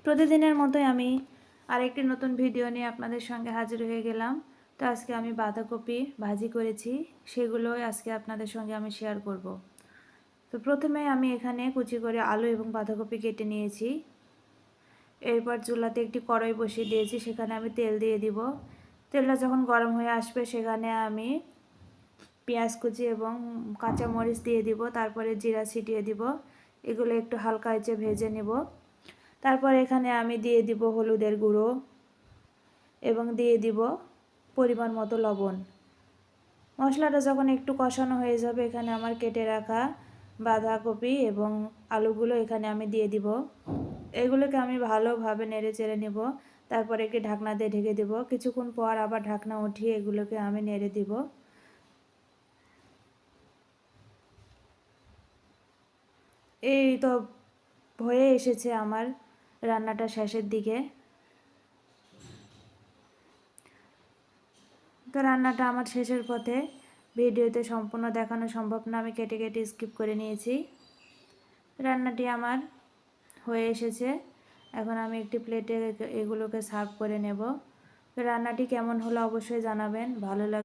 প্রতিদিনের মতোই আমি আরেকটি নতুন ভিডিও নিয়ে আপনাদের সঙ্গে হাজির হয়ে গেলাম। তো আজকে আমি বাঁধাকপি ভাজি করেছি, সেগুলোই আজকে আপনাদের সঙ্গে আমি শেয়ার করব। তো প্রথমে আমি এখানে কুচি করে আলু এবং বাঁধাকপি কেটে নিয়েছি। এরপর চুলাতে একটি কড়াই বসিয়ে দিয়েছি, সেখানে আমি তেল দিয়ে দিব। তেলটা যখন গরম হয়ে আসবে সেখানে আমি পেঁয়াজ কুচি এবং কাঁচা মরিচ দিয়ে দিব, তারপরে জিরা ছিটিয়ে দিব। এগুলো একটু হালকা আঁচে ভেজে নেব। তারপর এখানে আমি দিয়ে দিব হলুদের গুঁড়ো এবং দিয়ে দিব পরিমাণ মতো লবণ। মশলাটা যখন একটু কষানো হয়ে যাবে এখানে আমার কেটে রাখা বাঁধাকপি এবং আলুগুলো এখানে আমি দিয়ে দিব। এগুলোকে আমি ভালোভাবে নেড়ে চেড়ে নেব। তারপর একটি ঢাকনা দিয়ে ঢেকে দেব। কিছুক্ষণ পর আবার ঢাকনা উঠিয়ে এগুলোকে আমি নেড়ে দিব। এই তো হয়ে এসেছে আমার রান্নাটা শেষের দিকে। তো রান্নাটা আমার শেষের পথে, ভিডিওতে সম্পূর্ণ দেখানো সম্ভব না, আমি কেটে কেটে স্কিপ করে নিয়েছি। রান্নাটি আমার হয়ে এসেছে। এখন আমি একটি প্লেটে এগুলোকে সার্ভ করে নেব। তো রান্নাটি কেমন হলো অবশ্যই জানাবেন। ভালো লাগে